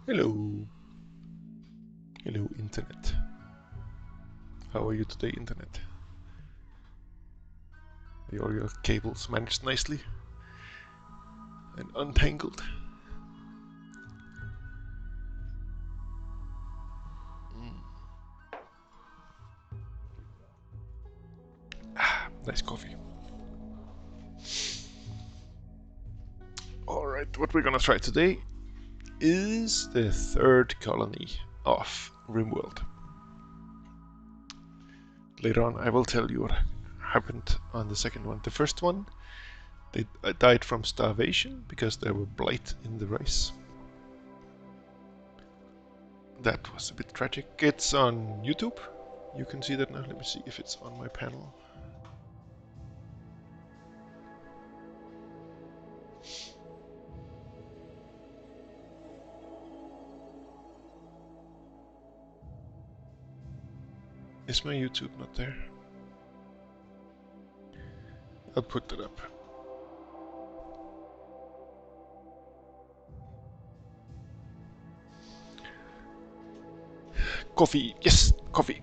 Hello. Hello, Internet. How are you today, Internet? Are all your cables managed nicely and untangled? Nice coffee. Alright, what we're gonna try today is the third colony of Rimworld. Later on I will tell you what happened on the second one. The first one, they died from starvation because there were blight in the rice. That was a bit tragic. It's on YouTube. You can see that now. Let me see if it's on my panel. Is my YouTube not there? I'll put that up. Coffee! Yes! Coffee!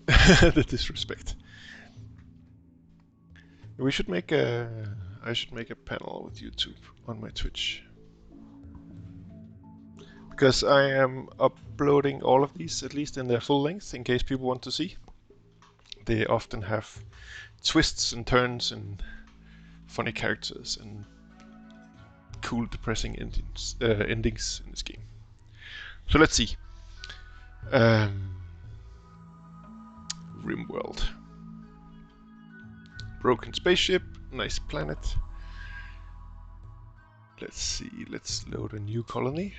The disrespect. We should make a... I should make a panel with YouTube on my Twitch. Because I am uploading all of these, at least in their full length, in case people want to see. They often have twists and turns and funny characters and cool, depressing endings in this game. So let's see. Rimworld. Broken spaceship, nice planet. Let's see, let's load a new colony.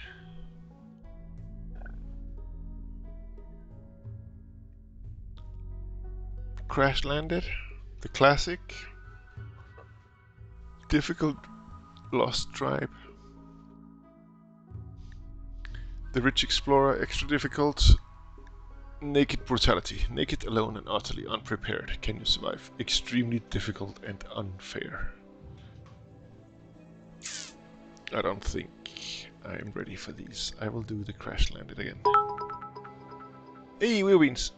Crash landed, the classic. Difficult, lost tribe. The rich explorer, extra difficult. Naked brutality, naked, alone, and utterly unprepared. Can you survive? Extremely difficult and unfair. I don't think I'm ready for these. I will do the crash landed again. Hey, we're beans!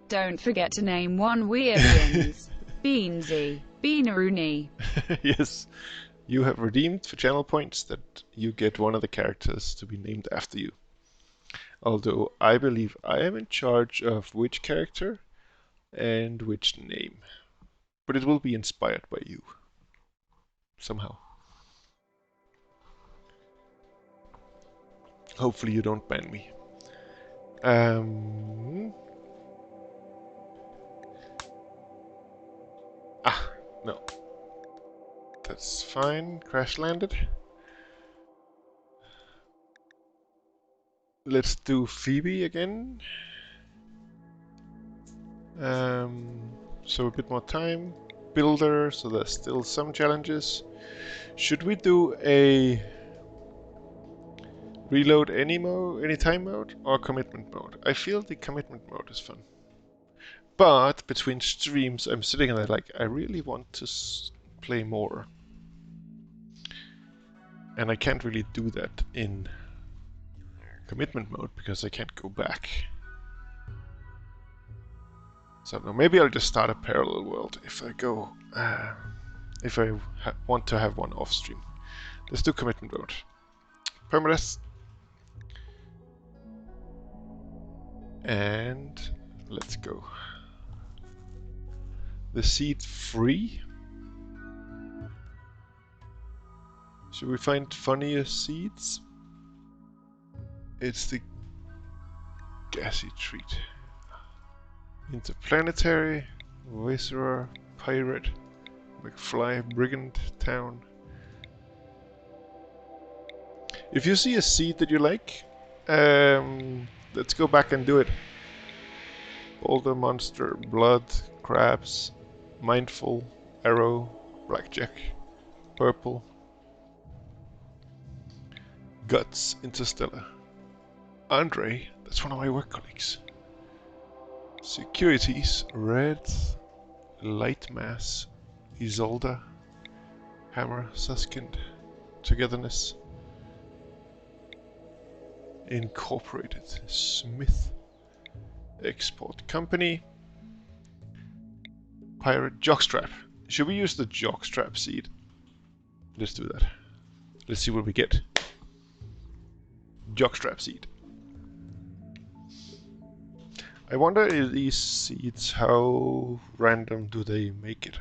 Don't forget to name one We're Beans. Beansy. Beaneroony. Yes, you have redeemed for channel points that you get one of the characters to be named after you. Although I believe I am in charge of which character and which name. But it will be inspired by you. Somehow. Hopefully you don't ban me. No. That's fine. Crash landed. Let's do Phoebe again. So a bit more time. Builder, so there's still some challenges. Should we do a reload anytime mode or commitment mode? I feel the commitment mode is fun. But between streams, I'm sitting there like, I really want to play more. And I can't really do that in commitment mode because I can't go back. So no, maybe I'll just start a parallel world if I go, if I want to have one off stream. Let's do commitment mode. Permadeath. And let's go. The seed free. Should we find funnier seeds? It's the gassy treat. Interplanetary, Viceroy, Pirate, McFly, Brigand, Town. If you see a seed that you like, let's go back and do it. Boulder Monster, Blood, Crabs, Mindful, Arrow, Blackjack, Purple, Guts, Interstellar. Andre, that's one of my work colleagues. Securities, Red, Light Mass, Isolde, Hammer, Suskind, Togetherness, Incorporated, Smith, Export Company, Pirate Jockstrap. Should we use the Jockstrap seed? Let's do that. Let's see what we get. Jockstrap seed. I wonder if these seeds, how random do they make it?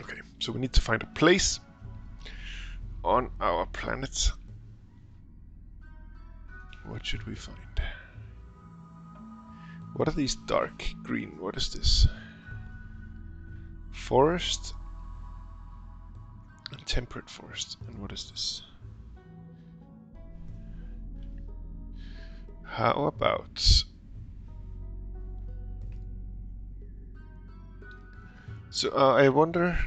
Okay, so we need to find a place on our planet. What should we find? What are these dark green? What is this? Forest and temperate forest. And what is this? How about... So I wonder,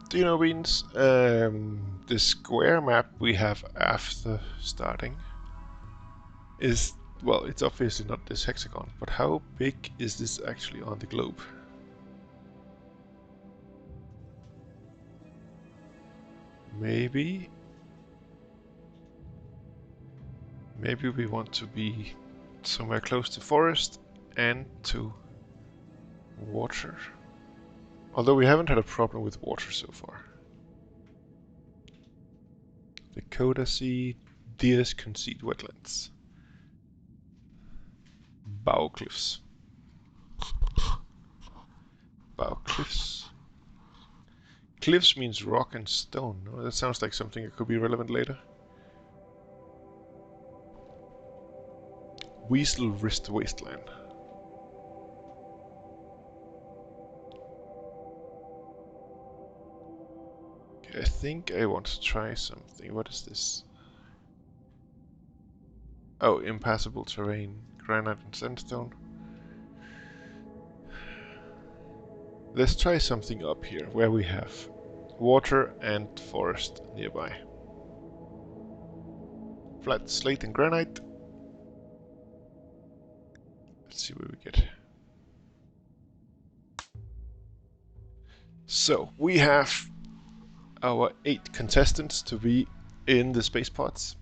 do you know, Beans, the square map we have after starting is, well, it's obviously not this hexagon, but how big is this actually on the globe? Maybe we want to be somewhere close to forest and to water. Although we haven't had a problem with water so far. Dakota Sea, Deers Concede Wetlands. Bow Cliffs. Bow Cliffs. Cliffs means rock and stone. No, that sounds like something that could be relevant later. Weasel Wrist Wasteland. I think I want to try something. What is this? Oh, impassable terrain. Granite and sandstone. Let's try something up here where we have water and forest nearby. Flat slate and granite. Let's see what we get. So we have our 8 contestants to be in the space pods.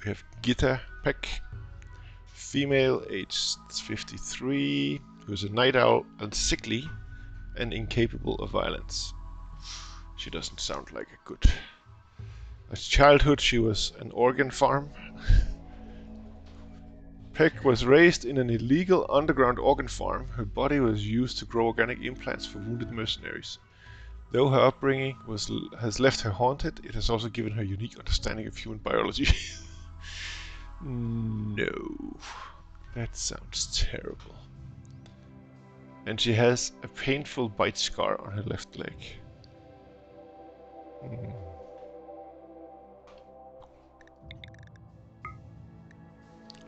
We have Gita Peck, female, aged 53, who's a night owl and sickly and incapable of violence. She doesn't sound like a good... As childhood she was an organ farm. Peck was raised in an illegal underground organ farm. Her body was used to grow organic implants for wounded mercenaries. Though her upbringing has left her haunted, it has also given her a unique understanding of human biology. No, that sounds terrible. And she has a painful bite scar on her left leg.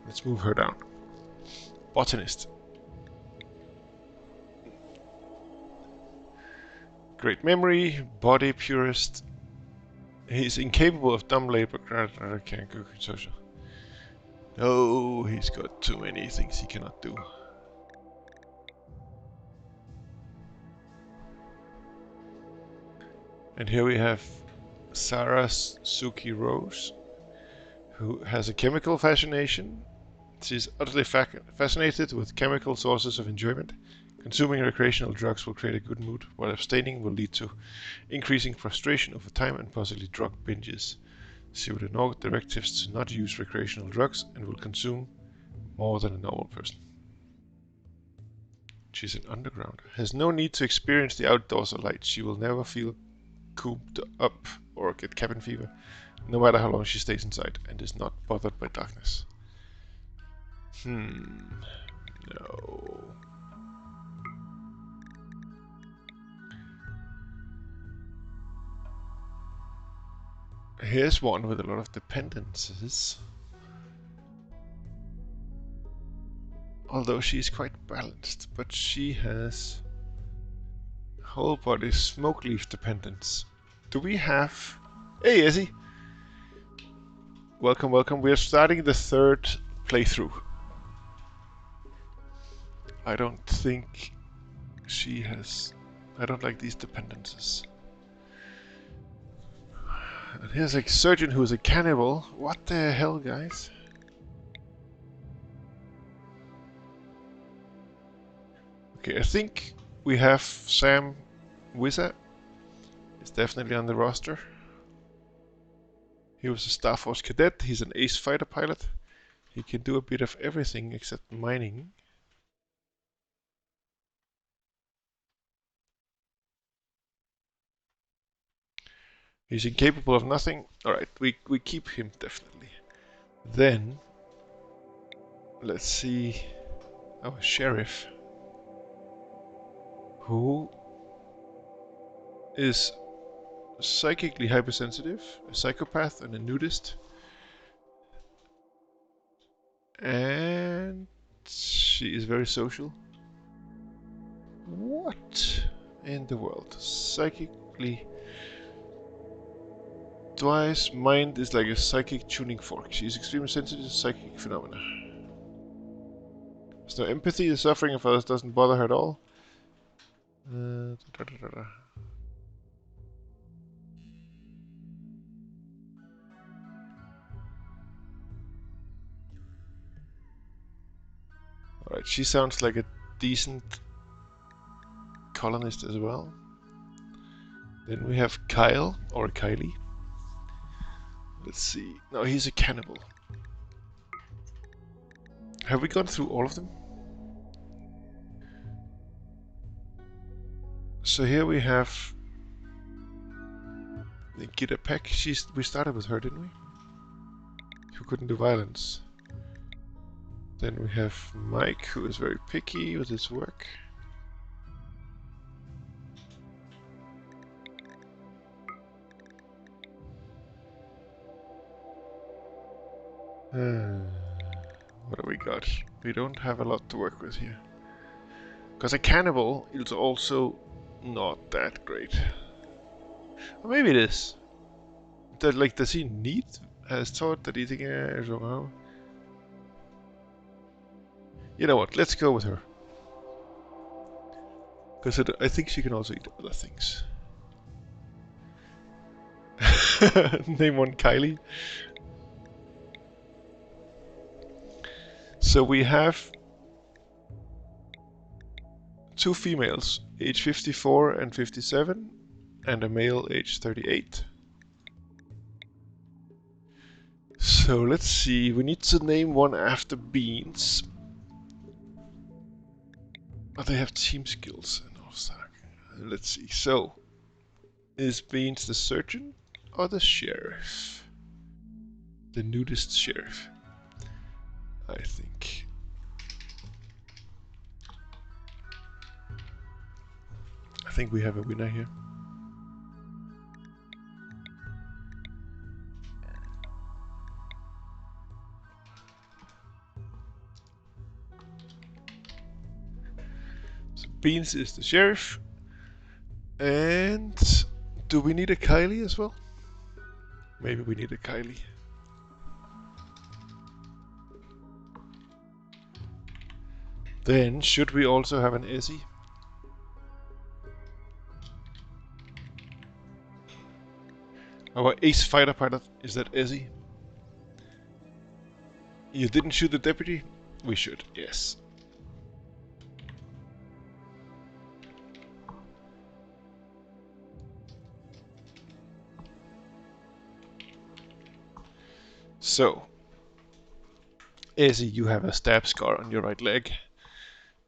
Let's move her down. Botanist. Great memory, body purist. He's incapable of dumb labor. No, he's got too many things he cannot do. And here we have Sarah Suki Rose, who has a chemical fascination. She's utterly fascinated with chemical sources of enjoyment. Consuming recreational drugs will create a good mood, while abstaining will lead to increasing frustration over time and possibly drug binges. She would ignore directives to not use recreational drugs and will consume more than a normal person. She's an underground. Has no need to experience the outdoors or light. She will never feel cooped up or get cabin fever, no matter how long she stays inside, and is not bothered by darkness. No. Here's one with a lot of dependencies. Although she's quite balanced, but she has whole body smoke leaf dependence. Do we have... Hey, Izzy! Welcome, welcome. We are starting the 3rd playthrough I don't think she has... I don't like these dependencies. And here's a surgeon who's a cannibal. What the hell, guys? Okay, I think we have Sam Wizza. He's definitely on the roster. He was a Star Force cadet. He's an ace fighter pilot. He can do a bit of everything except mining. He's incapable of nothing. Alright, we keep him definitely. Then, let's see. Oh, sheriff. Who is psychically hypersensitive, a psychopath, and a nudist. And she is very social. What in the world? Psychically. Dwight's mind is like a psychic tuning fork. She is extremely sensitive to psychic phenomena. There's no empathy. The suffering of others doesn't bother her at all. Alright, she sounds like a decent colonist as well. Then we have Kyle, or Kylie. Let's see. No, he's a cannibal. Have we gone through all of them? So here we have Nikita Peck. We started with her, didn't we? Who couldn't do violence. Then we have Mike, who is very picky with his work. What do we got? We don't have a lot to work with here. Because a cannibal is also not that great. Or maybe it is. Does he need has thought that eating is wrong? You know what? Let's go with her. Because I think she can also eat other things. Name one Kylie. So we have two females, age 54 and 57, and a male, age 38. So let's see, we need to name one after Beans. Oh, they have team skills and all that. Let's see, so is Beans the surgeon or the sheriff? The nudist sheriff, I think. I think we have a winner here. So Beans is the sheriff. And do we need a Kylie as well? Maybe we need a Kylie. Then should we also have an Essie? Our ace fighter pilot, is that Essie? You didn't shoot the deputy? We should, yes. So, Essie, you have a stab scar on your right leg.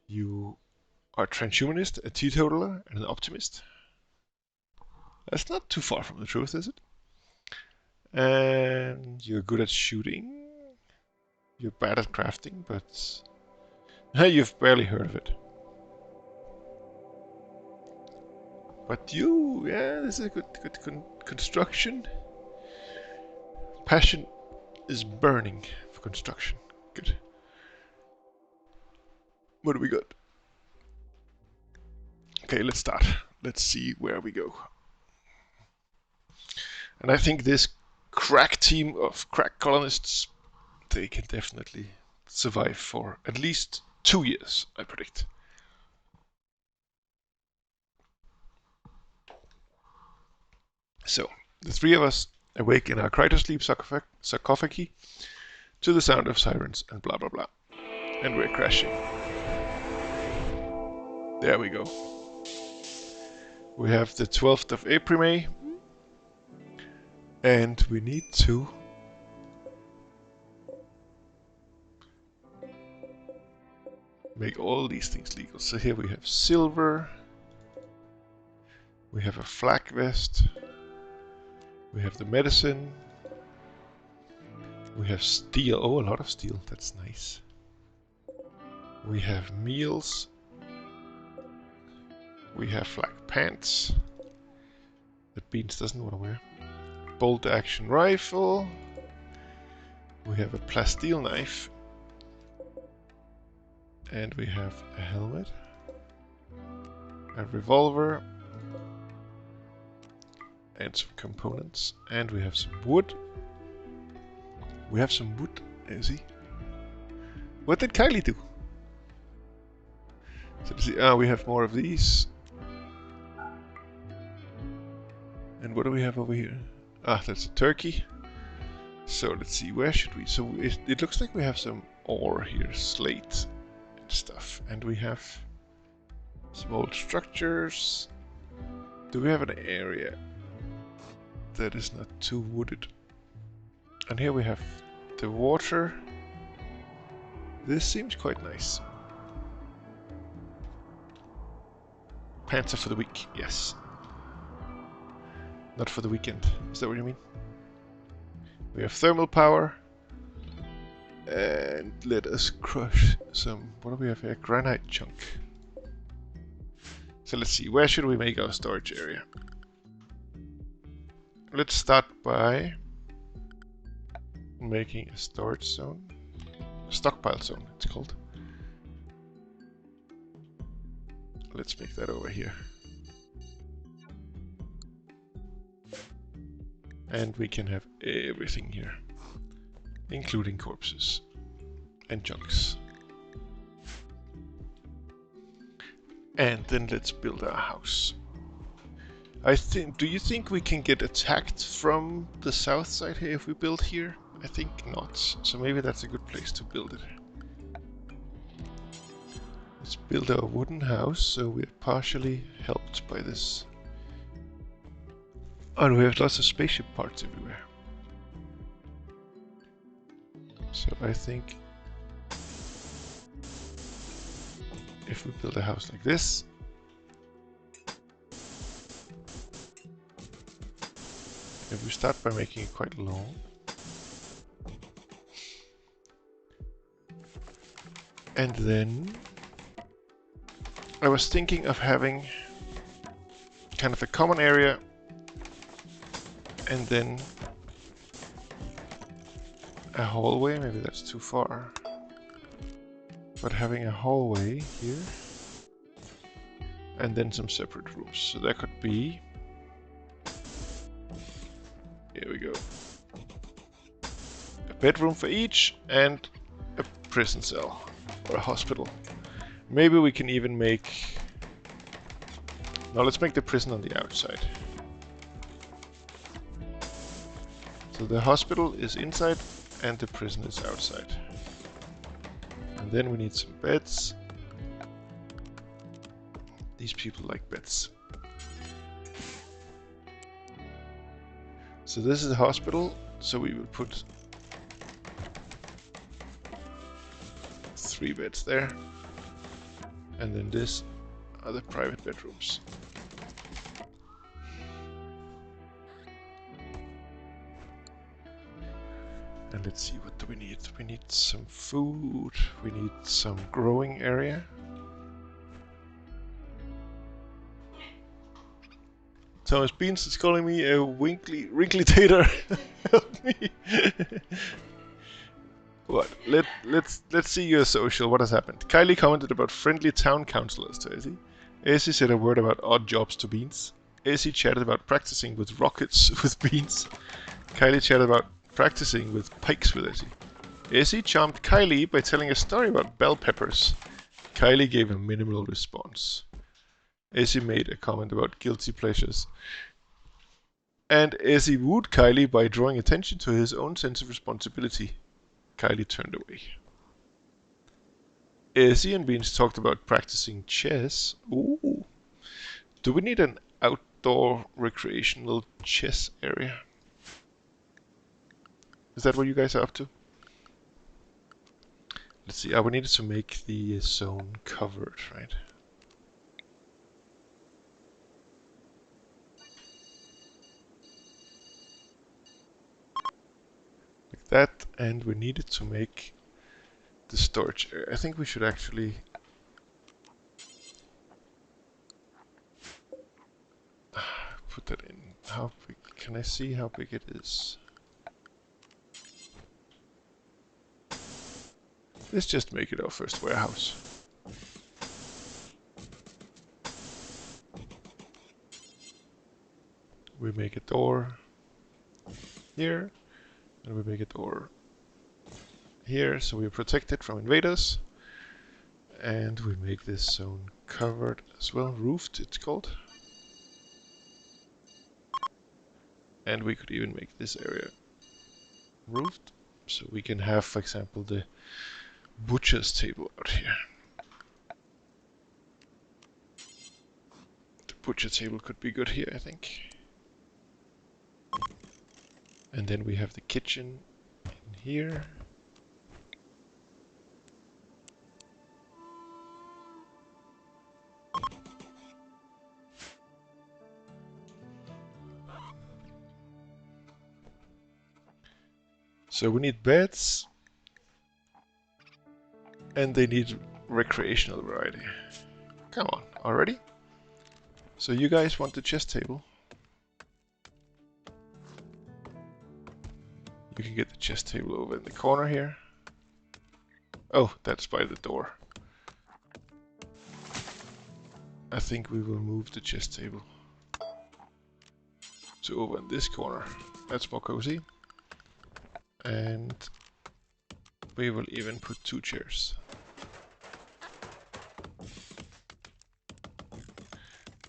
You are a transhumanist, a teetotaler, and an optimist. That's not too far from the truth, is it? And you're good at shooting. You're bad at crafting, but you've barely heard of it. But you, yeah, this is a good construction. Passion is burning for construction. Good. What do we got? Okay, let's start. Let's see where we go. And I think this crack team of crack colonists, they can definitely survive for at least 2 years, I predict. So, the three of us awake in our cryosleep sarcophagi to the sound of sirens and blah blah blah. And we're crashing. There we go. We have the 12th of April, and we need to make all these things legal. So here we have silver, we have a flak vest, we have the medicine, we have steel. Oh, a lot of steel, that's nice. We have meals, we have flak pants that Beans doesn't want to wear, bolt action rifle, we have a plasteel knife, and we have a helmet, a revolver, and some components, and we have some wood. We have some wood, you see. What did Kylie do? So let's see. We have more of these. And what do we have over here? That's a turkey. So let's see, where should we? So it looks like we have some ore here, slate and stuff. And we have some old structures. Do we have an area that is not too wooded? And here we have the water. This seems quite nice. Pants are for the week, yes. Not for the weekend. Is that what you mean? We have thermal power. And let us crush some... What do we have here? Granite chunk. So let's see. Where should we make our storage area? Let's start by making a storage zone. A stockpile zone, it's called. Let's make that over here. And we can have everything here, including corpses and junks. And then let's build our house. Do you think we can get attacked from the south side here if we build here? I think not. So maybe that's a good place to build it. Let's build our wooden house so we're partially helped by this. Oh, and we have lots of spaceship parts everywhere. So I think if we build a house like this, if we start by making it quite long, and then I was thinking of having kind of a common area and then a hallway. Maybe that's too far, but having a hallway here and then some separate rooms. So that could be, here we go, a bedroom for each and a prison cell or a hospital. Maybe we can even make, no, let's make the prison on the outside. So the hospital is inside and the prison is outside. And then we need some beds. These people like beds. So this is a hospital, so we will put 3 beds there. And then this are the private bedrooms. And let's see, what do we need? We need some food, we need some growing area. Thomas Beans is calling me a wrinkly tater. Help me. What? Let's see your social. What has happened? Kylie commented about friendly town councillors to Izzy. Izzy said a word about odd jobs to Beans. Izzy chatted about practicing with rockets with Beans. Kylie chatted about practicing with pikes with Izzy. Izzy charmed Kylie by telling a story about bell peppers. Kylie gave a minimal response. Essie made a comment about guilty pleasures. And Essie wooed Kylie by drawing attention to his own sense of responsibility. Kylie turned away. Essie and Beans talked about practicing chess. Ooh. Do we need an outdoor recreational chess area? Is that what you guys are up to? Let's see. We needed to make the zone covered, right? Like that, and we needed to make the storage area. I think we should actually put that in. How big? Can I see how big it is? Let's just make it our first warehouse. We make a door here, and we make a door here, so we protect it from invaders. And we make this zone covered as well, roofed it's called. And we could even make this area roofed, so we can have, for example, the butcher's table out here. The butcher table could be good here, I think. And then we have the kitchen in here. So we need beds, and they need recreational variety. Come on, already? So you guys want the chess table? You can get the chess table over in the corner here. Oh, that's by the door. I think we will move the chess table to over in this corner. That's more cozy. And we will even put 2 chairs.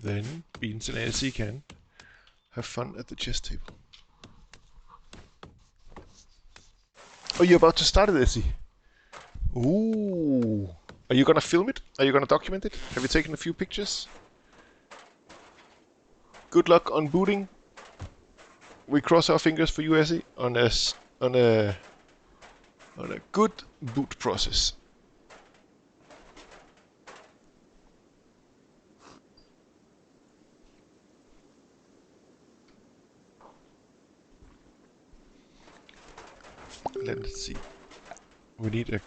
Then Beans and Elsie can have fun at the chess table. Oh, you're about to start it, Elsie. Ooh. Are you gonna film it? Are you gonna document it? Have you taken a few pictures? Good luck on booting. We cross our fingers for you, Elsie, on a good boot process. Let's see. We need a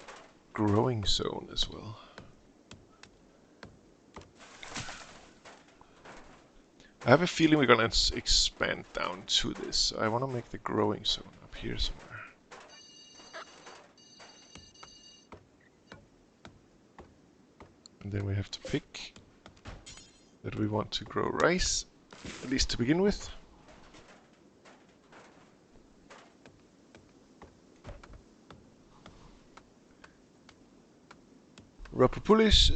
growing zone as well. I have a feeling we're gonna expand down to this. So I want to make the growing zone up here somewhere. And then we have to pick that we want to grow rice, at least to begin with. Robert Pulish,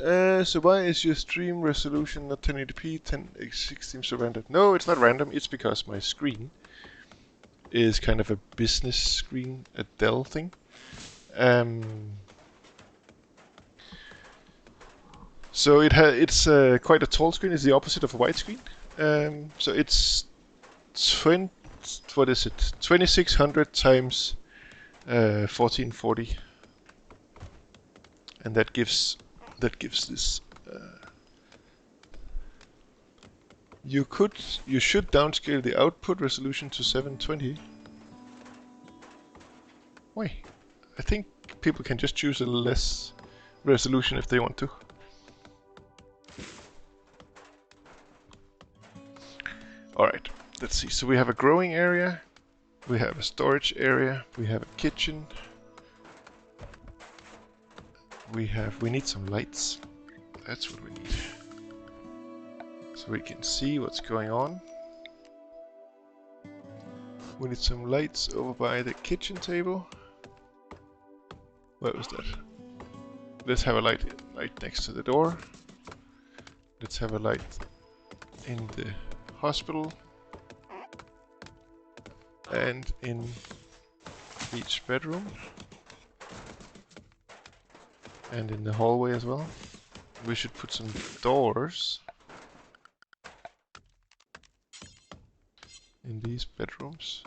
so why is your stream resolution not 1080p, 1060 so random? No, it's not random, it's because my screen is kind of a business screen, a Dell thing. So it's quite a tall screen, it's the opposite of a widescreen. So it's 2600 times 1440. And that gives this. You should downscale the output resolution to 720. Why? I think people can just choose a less resolution if they want to. Alright, let's see. So we have a growing area, we have a storage area, we have a kitchen. We need some lights. That's what we need. So we can see what's going on. We need some lights over by the kitchen table. Where was that? Let's have a light light next to the door. Let's have a light in the hospital. And in each bedroom. And in the hallway as well. We should put some doors in these bedrooms.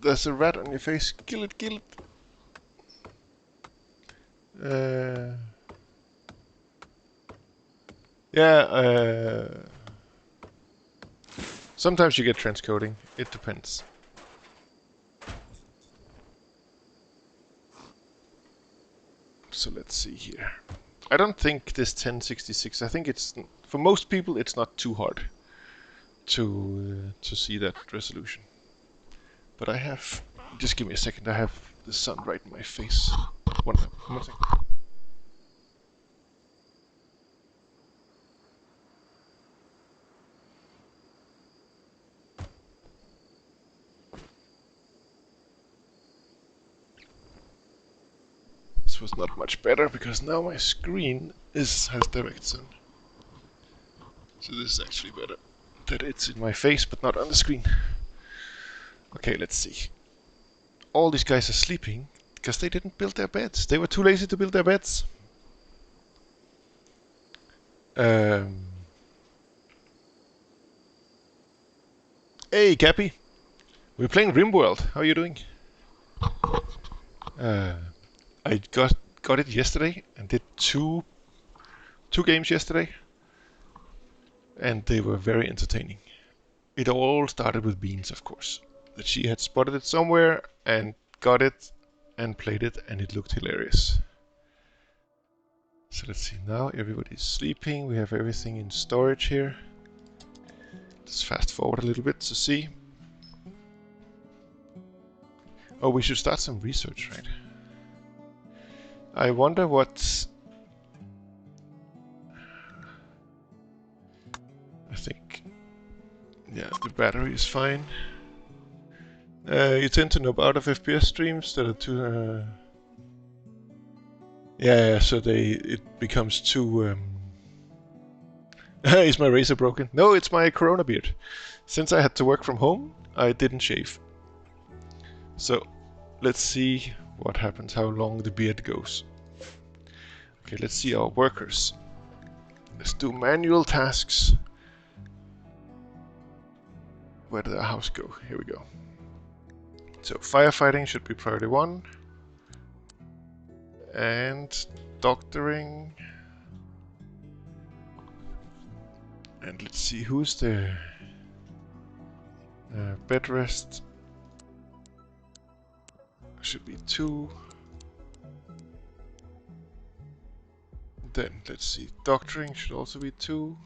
There's a rat on your face. Kill it, kill it. Yeah, sometimes you get transcoding. It depends. So let's see here. I don't think this 1066. I think it's for most people it's not too hard to see that resolution. But I have. Just give me a second. I have the sun right in my face. One second. This was not much better because now my screen has direct sun. So this is actually better. That it's in my face but not on the screen. Okay, let's see. All these guys are sleeping because they didn't build their beds. They were too lazy to build their beds. Hey, Cappy. We're playing Rimworld. How are you doing? I got it yesterday and did two games yesterday, and they were very entertaining. It all started with Beans, of course. That she had spotted it somewhere and got it and played it, and it looked hilarious. So let's see, now everybody's sleeping. We have everything in storage here. Let's fast forward a little bit to see. Oh, we should start some research, right? I wonder what... I think... Yeah, the battery is fine. You tend to knob out of FPS streams that are too... Yeah, so it becomes too... Is my razor broken? No, it's my Corona beard. Since I had to work from home, I didn't shave. So, let's see what happens, how long the beard goes. Okay, let's see our workers. Let's do manual tasks. Where did our house go? Here we go. So, firefighting should be priority 1. And doctoring. And let's see, who's the bed rest? Should be 2. Then let's see, doctoring should also be 2.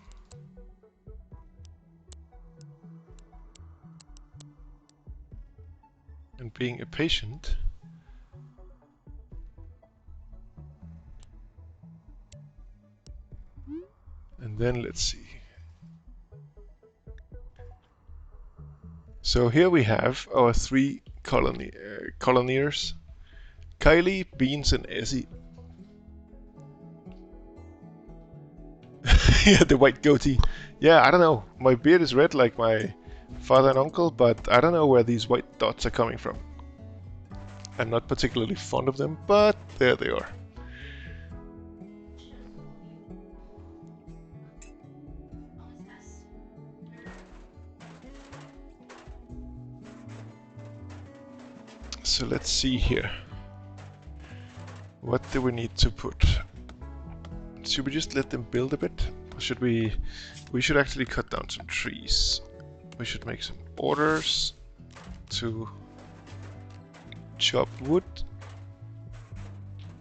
And being a patient. And then let's see. So here we have our 3 coloniers. Kylie, Beans, and Essie. Yeah, the white goatee. Yeah, I don't know. My beard is red like my father and uncle, but I don't know where these white dots are coming from. I'm not particularly fond of them, but there they are. So let's see here. What do we need to put? Should we just let them build a bit? Or should we should actually cut down some trees. We should make some orders to chop wood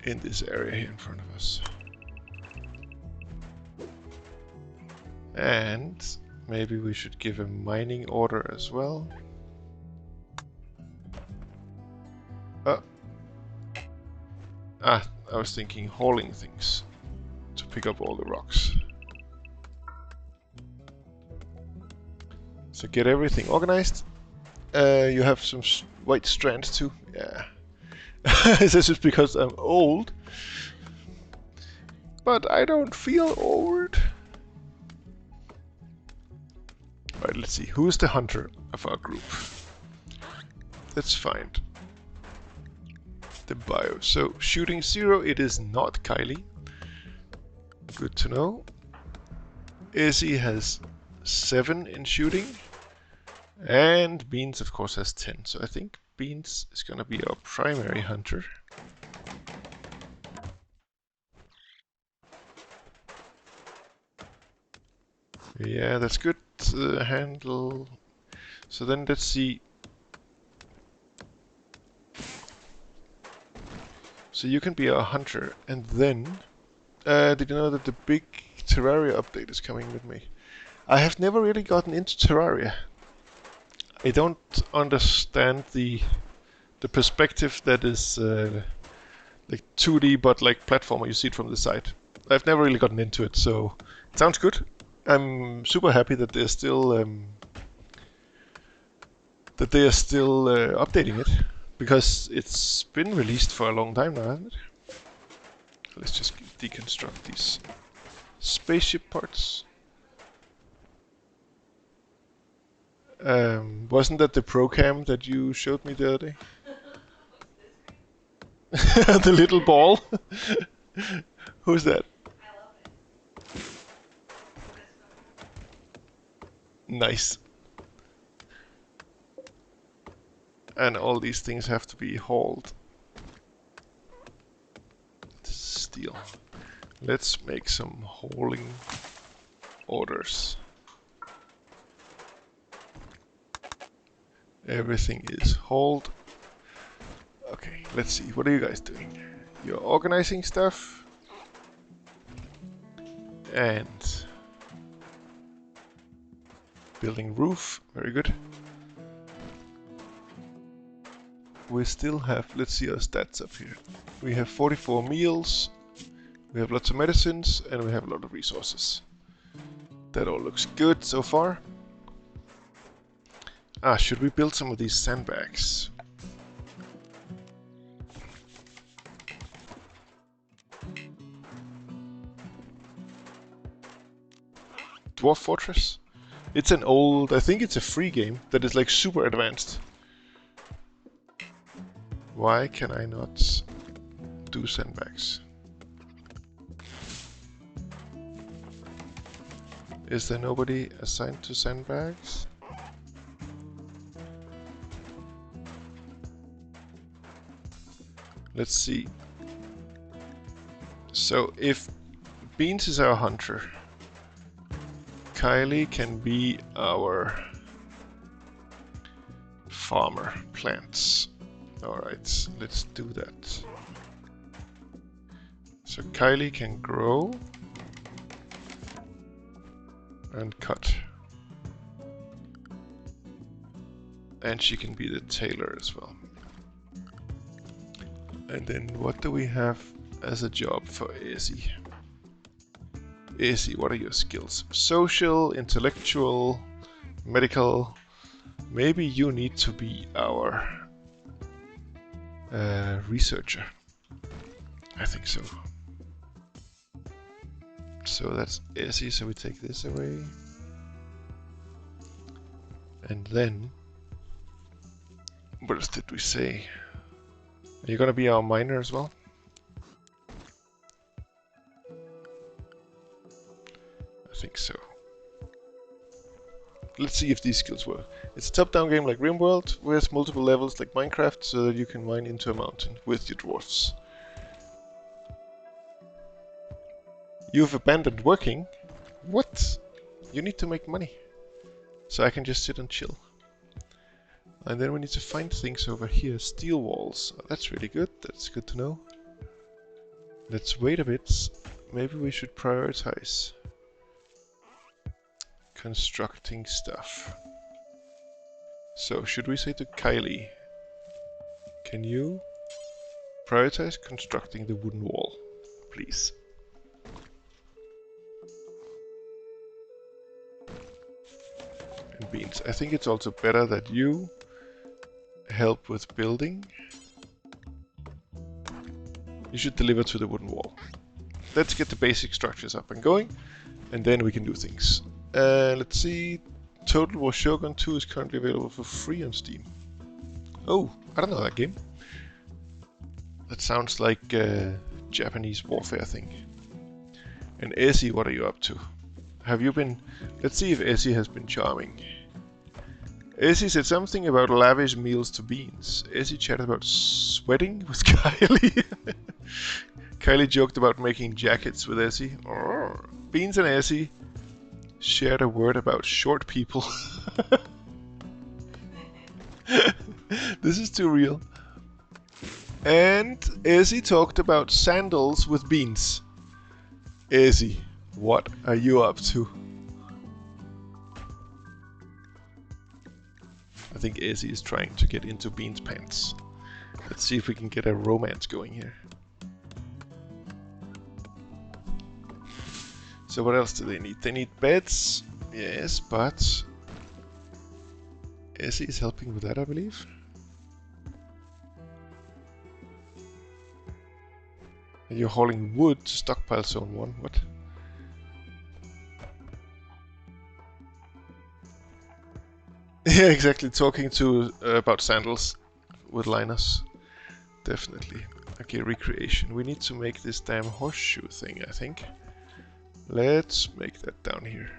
in this area here in front of us. And maybe we should give a mining order as well. I was thinking hauling things to pick up all the rocks. So get everything organized. You have some white strands too. Yeah. This is because I'm old. But I don't feel old. Alright, let's see. Who is the hunter of our group? Let's find the bio. So, shooting 0, it is not Kylie. Good to know. Izzy has 7 in shooting. And Beans, of course, has 10. So I think Beans is gonna be our primary hunter. Yeah, that's good. Handle. So then let's see. So you can be our hunter, and then did you know that the big Terraria update is coming with me? I have never really gotten into Terraria. I don't understand the perspective that is like 2D but like platformer. You see it from the side. I've never really gotten into it, so it sounds good. I'm super happy that they're still updating it, because it's been released for a long time now, hasn't it? Let's just deconstruct these spaceship parts. Wasn't that the Procam that you showed me the other day? The little ball? Who's that? Nice. And all these things have to be hauled. Steel. Let's make some hauling orders. Everything is hauled. Okay, let's see. What are you guys doing? You're organizing stuff. And building roof. Very good. We still have, let's see our stats up here. We have 44 meals, we have lots of medicines, and we have a lot of resources. That all looks good so far. Should we build some of these sandbags? Dwarf Fortress? It's an old, I think it's a free game that is like super advanced. Why can I not do sandbags? Is there nobody assigned to sandbags? Let's see. So if Beans is our hunter, Kylie can be our farmer. Plants. Alright, let's do that. So Kylie can grow and cut. And she can be the tailor as well. And then what do we have as a job for Izzy? Izzy, what are your skills? Social, intellectual, medical. Maybe you need to be our researcher. I think so. So that's Izzy, so we take this away. And then, what else did we say? Are you gonna be our miner as well? I think so. Let's see if these skills work. It's a top-down game like Rimworld, with multiple levels like Minecraft, so that you can mine into a mountain with your dwarfs. You've abandoned working? What? You need to make money. So I can just sit and chill. And then we need to find things over here. Steel walls. Oh, that's really good. That's good to know. Let's wait a bit. Maybe we should prioritize constructing stuff. So, should we say to Kylie, can you prioritize constructing the wooden wall, please? and beans. I think it's also better that you help with building. You should deliver to the wooden wall. Let's get the basic structures up and going, and then we can do things. Let's see. Total War Shogun 2 is currently available for free on Steam. Oh, I don't know that game. That sounds like a Japanese warfare thing. And Essie, what are you up to? Have you been... Let's see if Essie has been charming. Essie said something about lavish meals to beans. Essie chatted about sweating with Kylie. Kylie joked about making jackets with Essie. Beans and Essie shared a word about short people. This is too real. And Essie talked about sandals with beans. Essie, what are you up to? I think Essie is trying to get into Bean's pants. Let's see if we can get a romance going here. So what else do they need? They need beds. Yes, but Essie is helping with that, I believe. And you're hauling wood to stockpile zone 1. What? Yeah, exactly. Talking to about sandals with Linus. Definitely. Okay, recreation. We need to make this damn horseshoe thing, I think. Let's make that down here.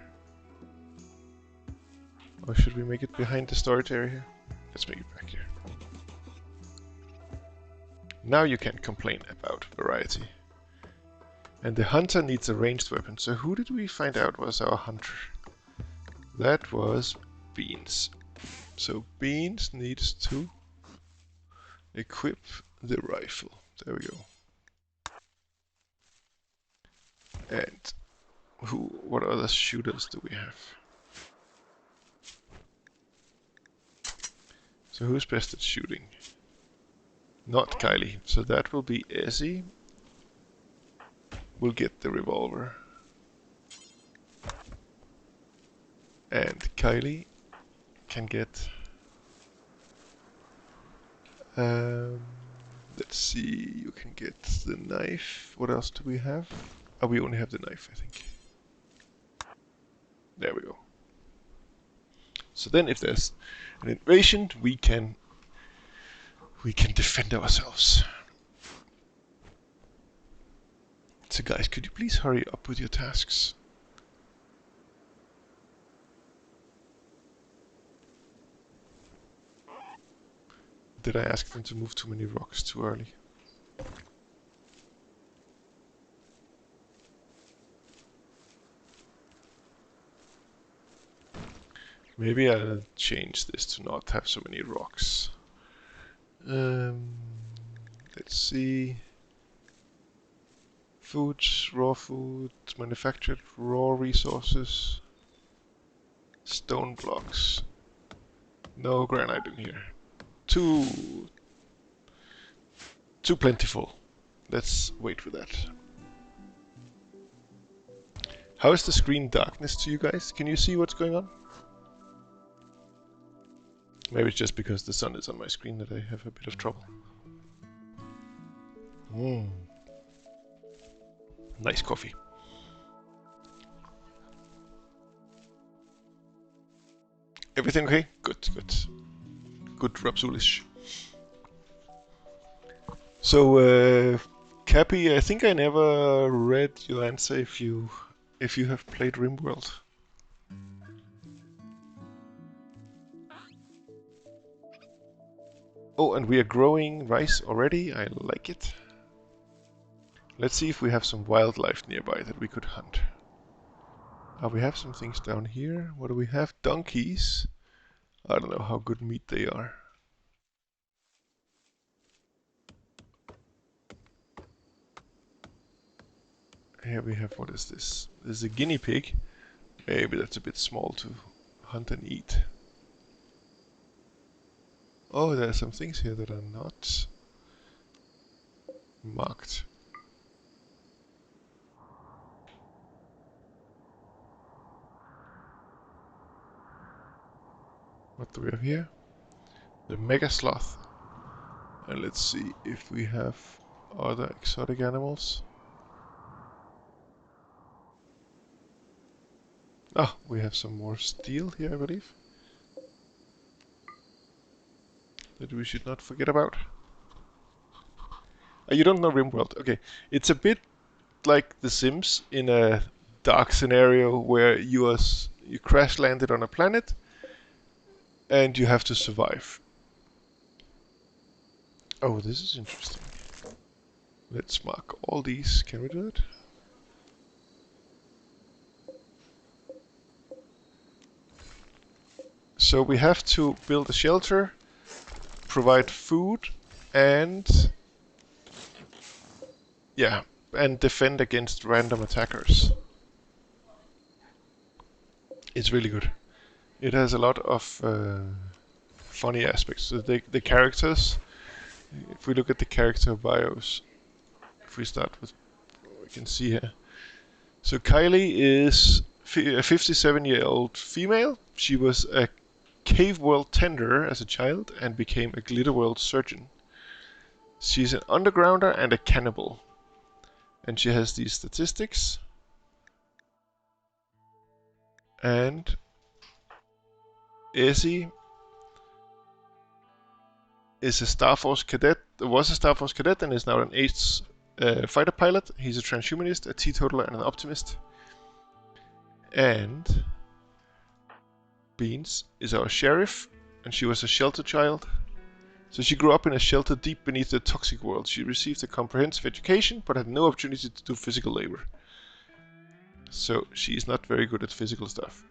Or should we make it behind the storage area here? Let's make it back here. Now you can't complain about variety. And the hunter needs a ranged weapon. So who did we find out was our hunter? That was Beans. So Beans needs to equip the rifle. There we go. And what other shooters do we have? So who's best at shooting? Not Kylie. So that will be Essie. We'll get the revolver. And Kylie can get... let's see, you can get the knife. What else do we have? Oh, we only have the knife, I think. There we go. So then if there's an invasion, we can defend ourselves. So guys, could you please hurry up with your tasks? Did I ask them to move too many rocks too early? Maybe I'll change this to not have so many rocks. Let's see. Food, raw food, manufactured raw resources, stone blocks. No granite in here. Too plentiful. Let's wait for that. How is the screen darkness to you guys? Can you see what's going on? Maybe it's just because the sun is on my screen that I have a bit of trouble. Nice coffee. Everything okay? Good, good. Good, Rapsulish. So, Cappy, I think I never read your answer if you have played Rimworld. Oh, and we are growing rice already. I like it. Let's see if we have some wildlife nearby that we could hunt. We have some things down here. What do we have? Donkeys. I don't know how good meat they are. Here we have, what is this? This is a guinea pig. Maybe that's a bit small to hunt and eat. Oh, there are some things here that are not marked. What do we have here? The Mega Sloth. And let's see if we have other exotic animals. Oh, we have some more steel here, I believe. That we should not forget about. You don't know Rimworld. Okay, it's a bit like The Sims in a dark scenario where you crash landed on a planet and you have to survive. Oh, this is interesting. Let's mark all these. Can we do it? So we have to build a shelter, provide food, and yeah, and defend against random attackers. It's really good. It has a lot of funny aspects. So the characters, if we look at the character bios, if we start with what we can see here. So Kylie is a 57-year-old female. She was a cave world tender as a child and became a glitter world surgeon. She's an undergrounder and a cannibal. And she has these statistics. And Essie is a Star Force cadet, was a Star Force cadet and is now an ace fighter pilot. He's a transhumanist, a teetotaler, and an optimist. And Beans is our sheriff, and she was a shelter child. So she grew up in a shelter deep beneath the toxic world. She received a comprehensive education, but had no opportunity to do physical labor. So she is not very good at physical stuff.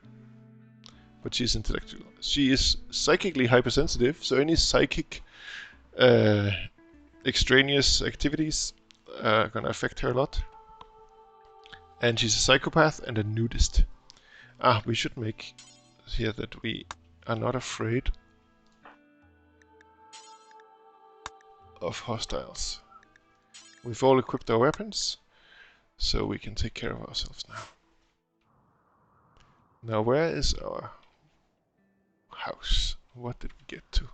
But she's intellectual. She is psychically hypersensitive, so any psychic extraneous activities are gonna affect her a lot. And she's a psychopath and a nudist. We should make here that we are not afraid of hostiles. We've all equipped our weapons, so we can take care of ourselves now. Now, where is our house? What did we get to?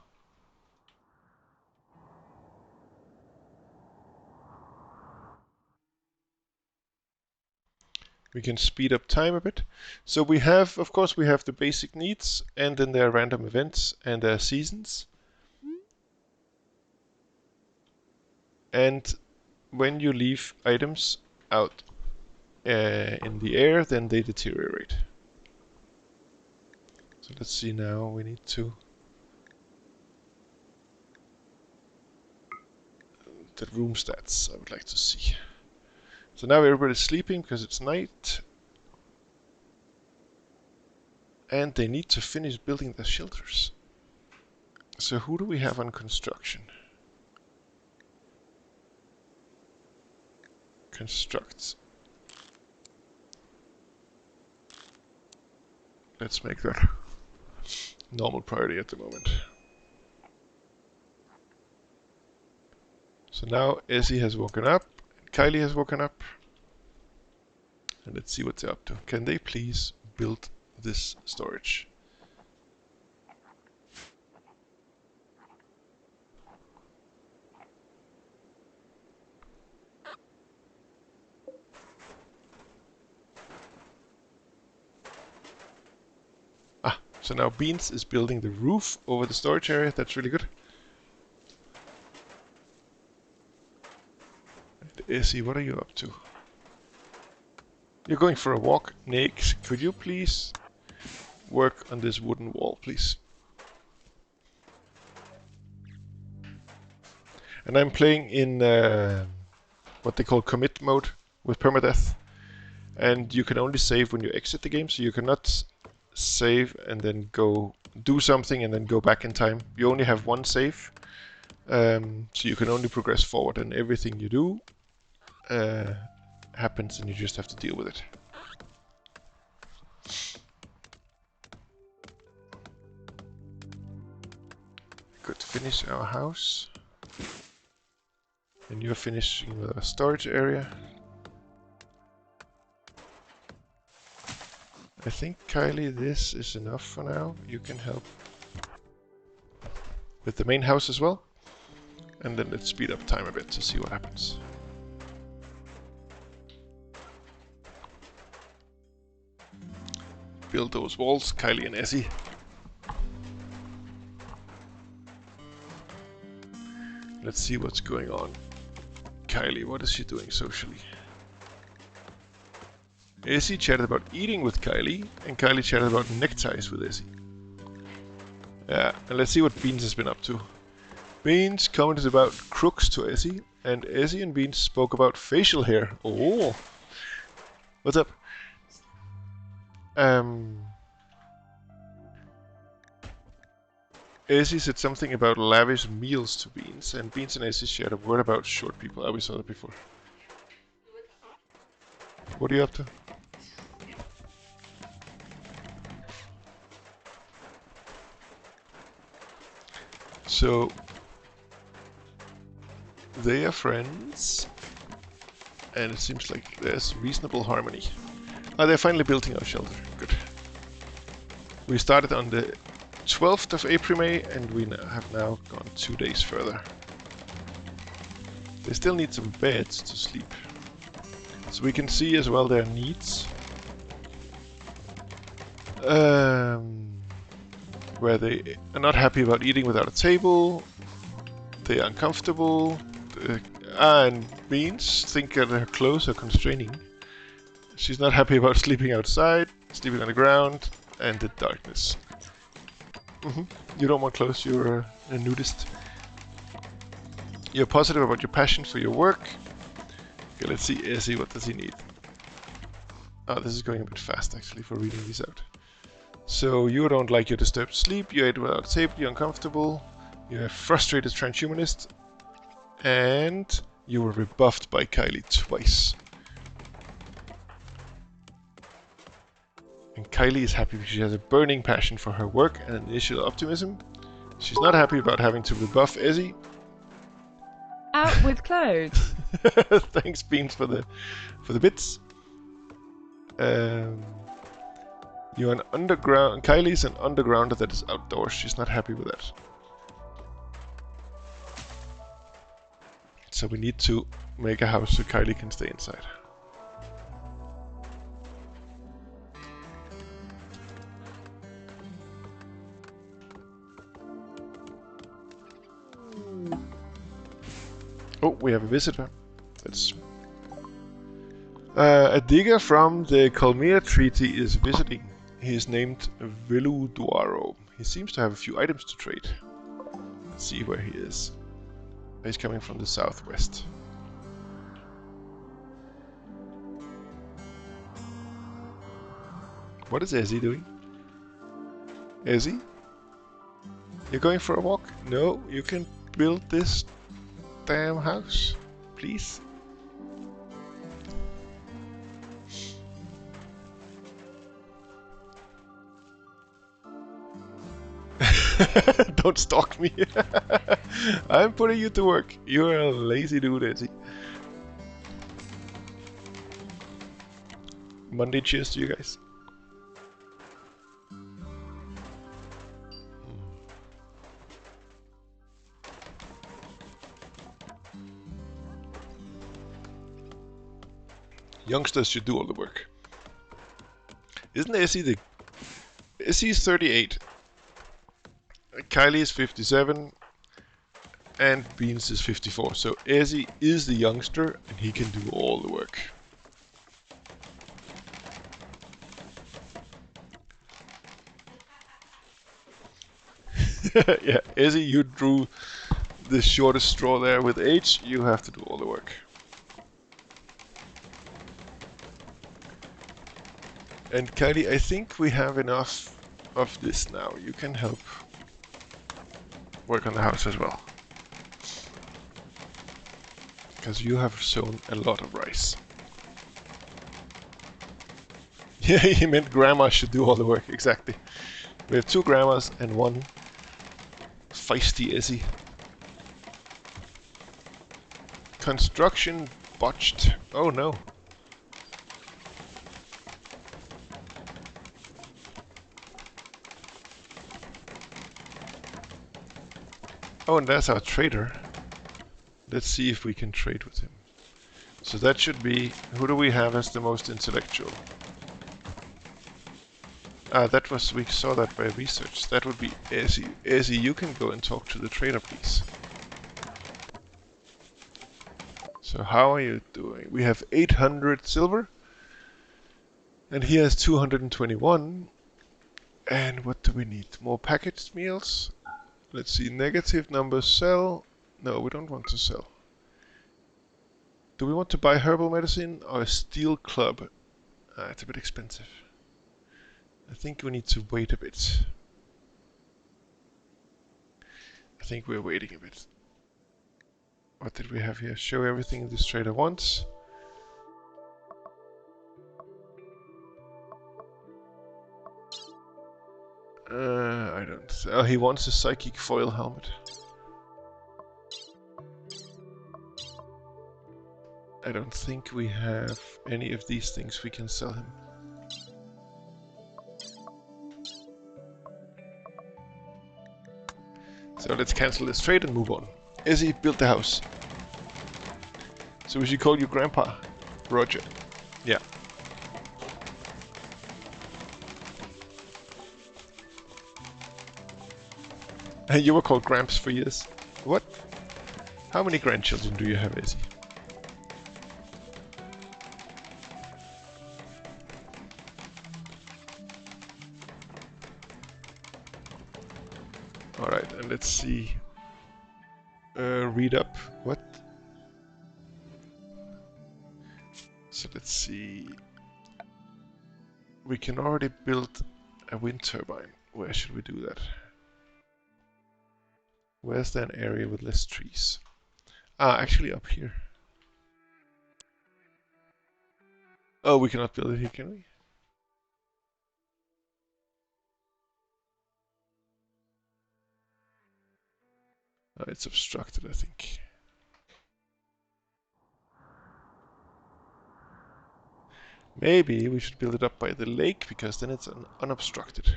We can speed up time a bit. So we have, of course, we have the basic needs, and then there are random events, and there are seasons. And when you leave items out in the air, then they deteriorate. So let's see now, we need to... the room stats I would like to see. So now everybody's sleeping because it's night. And they need to finish building their shelters. So who do we have on construction? Construct. Let's make that normal priority at the moment. So now Essie has woken up, Kylie has woken up. And let's see what they're up to. Can they please build this storage? So now Beans is building the roof over the storage area. That's really good. And Essie, what are you up to? You're going for a walk. Nick, could you please work on this wooden wall, please? And I'm playing in what they call commit mode with permadeath. And you can only save when you exit the game, so you cannot save and then go do something and then go back in time. You only have one save, so you can only progress forward, and everything you do happens and you just have to deal with it. Good, finish our house. And you're finishing with a storage area. I think, Kylie, this is enough for now. You can help with the main house as well. And then let's speed up time a bit to see what happens. Build those walls, Kylie and Essie. Let's see what's going on. Kylie, what is she doing socially? Essie chatted about eating with Kylie, and Kylie chatted about neckties with Essie. Yeah, and let's see what Beans has been up to. Beans commented about crooks to Essie, and Essie and Beans spoke about facial hair. Oh! What's up? Essie said something about lavish meals to Beans, and Beans and Essie shared a word about short people. We saw that before. What are you up to? So, they are friends, and it seems like there's reasonable harmony. Oh, they're finally building our shelter. Good. We started on the 12th of April, May, and we have now gone 2 days further. They still need some beds to sleep. So we can see as well their needs. Where they are not happy about eating without a table. They are uncomfortable. And Beans think that her clothes are constraining. She's not happy about sleeping outside, sleeping on the ground, and the darkness. You don't want clothes, you're a nudist. You're positive about your passion for your work. Okay, let's see Essie, what does he need? Oh, this is going a bit fast actually for reading these out. So you don't like your disturbed sleep, you ate without a table, you're uncomfortable, you're a frustrated transhumanist, and you were rebuffed by Kylie twice. And Kylie is happy because she has a burning passion for her work and an initial optimism. She's not happy about having to rebuff Essie. Out with clothes. Thanks, Beans, for the bits. You're an underground. Kylie's an undergrounder that is outdoors. She's not happy with that. So we need to make a house so Kylie can stay inside. Oh, we have a visitor. Let's. A digger from the Colmea Treaty is visiting. He is named Veluduaro. He seems to have a few items to trade. Let's see where he is. He's coming from the southwest. What is Essie doing? Essie? You're going for a walk? No, you can build this damn house, please. Don't stalk me. I'm putting you to work. You're a lazy dude, Essie. Monday cheers to you guys. Youngsters should do all the work. Isn't Essie the... Essie's 38. Kylie is 57. And Beans is 54. So Essie is the youngster and he can do all the work. Yeah, Essie, you drew the shortest straw there with age. You have to do all the work. And Kylie, I think we have enough of this now. You can help work on the house as well. Because you have sown a lot of rice. Yeah, he meant grandma should do all the work, exactly. We have 2 grandmas and 1 feisty Essie. Construction botched. Oh no. Oh, and that's our trader. Let's see if we can trade with him. So that should be, who do we have as the most intellectual? That was, we saw that by research. That would be Ezzy. Ezzy, you can go and talk to the trader, please. So how are you doing? We have 800 silver. And he has 221. And what do we need? More packaged meals? Let's see, negative numbers sell. No, we don't want to sell. Do we want to buy herbal medicine or a steel club? It's a bit expensive. I think we need to wait a bit. I think we're waiting a bit. What did we have here? Show everything this trader wants. I don't... Oh, he wants a psychic foil helmet. I don't think we have any of these things we can sell him. So let's cancel this trade and move on. Izzy, build the house. So we should call you Grandpa. Roger. Yeah. You were called Gramps for years. What? How many grandchildren do you have, Izzy? Alright, and let's see. Read up. What? So let's see. We can already build a wind turbine. Where should we do that? Where's there an area with less trees? Actually up here. Oh, we cannot build it here, can we? It's obstructed, I think. Maybe we should build it up by the lake, because then it's unobstructed.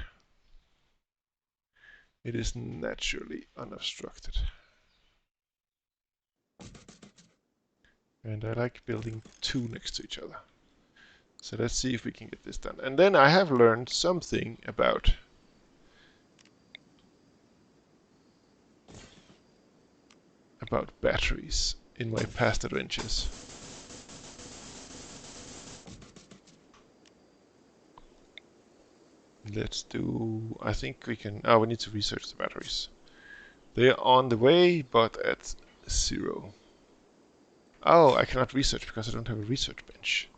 It is naturally unobstructed. And I like building two next to each other. So let's see if we can get this done. And then I have learned something about batteries in my past adventures. Let's do... I think we can... Oh, we need to research the batteries. They're on the way, but at 0. Oh, I cannot research because I don't have a research bench.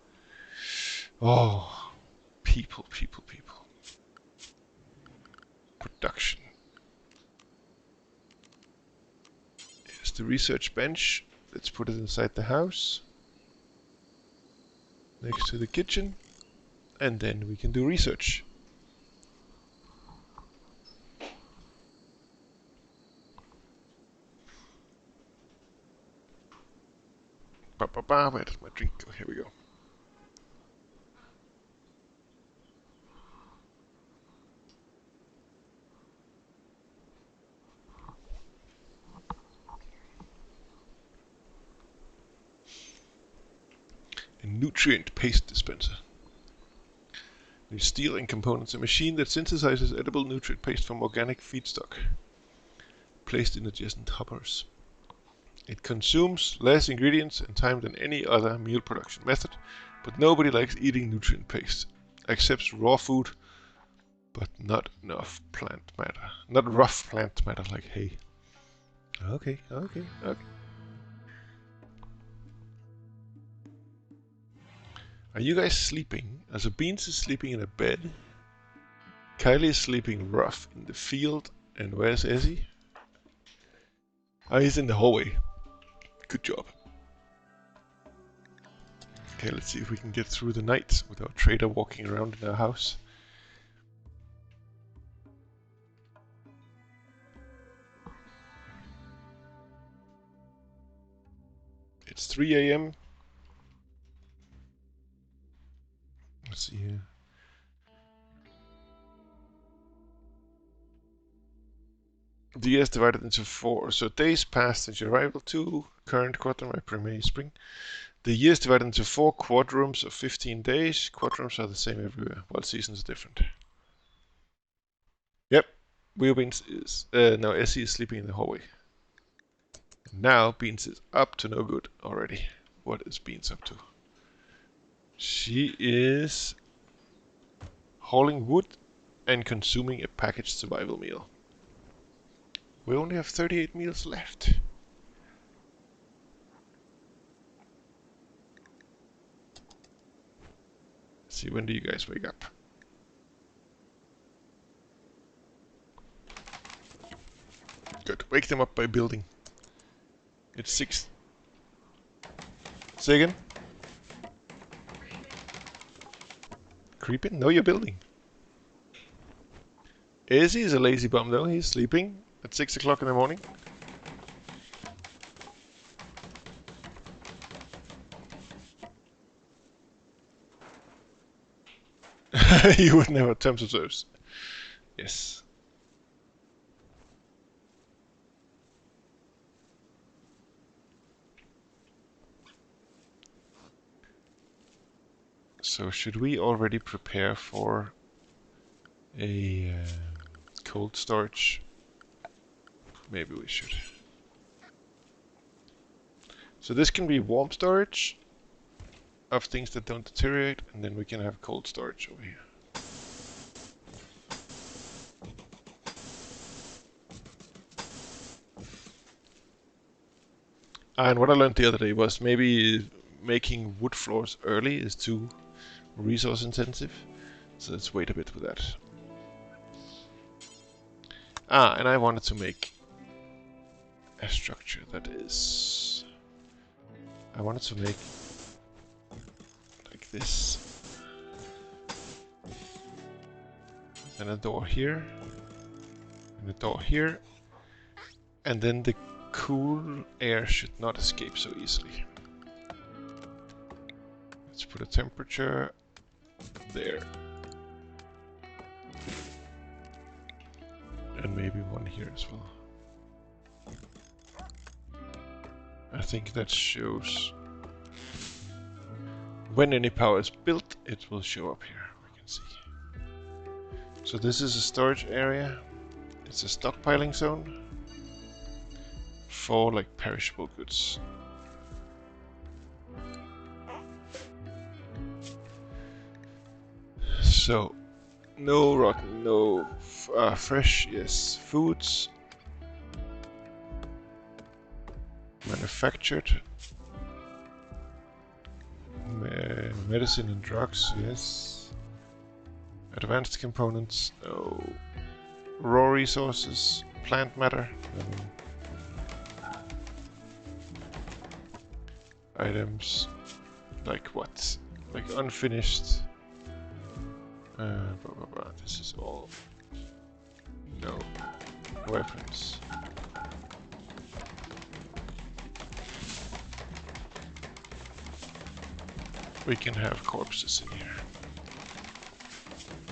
Oh, people. Production. Here's the research bench. Let's put it inside the house. Next to the kitchen. And then we can do research. Where did my drink go? Here we go. A nutrient paste dispenser. You steel and components. A machine that synthesizes edible nutrient paste from organic feedstock. Placed in adjacent hoppers. It consumes less ingredients and time than any other meal production method, but nobody likes eating nutrient paste. Accepts raw food, but not enough plant matter. Not rough plant matter like hay. Okay. Are you guys sleeping? Also Beans is sleeping in a bed. Kylie is sleeping rough in the field. And where's Ezzy? Oh, he's in the hallway. Good job. Okay, let's see if we can get through the night without Trader walking around in our house. It's 3 a.m. Let's see here. The year is divided into 4. So days past since your arrival to current quadrum, April, May, spring. The year is divided into 4 quadrums of 15 days. Quadrums are the same everywhere, while seasons are different. Yep, Beans is no, Essie is sleeping in the hallway. Now Beans is up to no good already. What is Beans up to? She is hauling wood and consuming a packaged survival meal. We only have 38 meals left. Let's see, when do you guys wake up? Good. Wake them up by building. It's 6. Say again? Creeping? No, you're building. Izzy is a lazy bum though. He's sleeping at 6 o'clock in the morning. You would never attempt to those. Yes. So should we already prepare for a cold storage? Maybe we should. So this can be warm storage of things that don't deteriorate, and then we can have cold storage over here. And what I learned the other day was maybe making wood floors early is too resource intensive, so let's wait a bit with that. And I wanted to make a structure that is... I wanted to make like this. And a door here. And a door here. And then the cool air should not escape so easily. Let's put a temperature there. And maybe one here as well. I think that shows when any power is built, it will show up here. We can see. So this is a storage area. It's a stockpiling zone for like perishable goods. So no rotten, no fresh, yes, foods. Manufactured. Medicine and drugs, yes. Advanced components, no. Raw resources, plant matter, no. Items, like what? Like unfinished. Blah, blah, blah. This is all. No. Weapons. We can have corpses in here.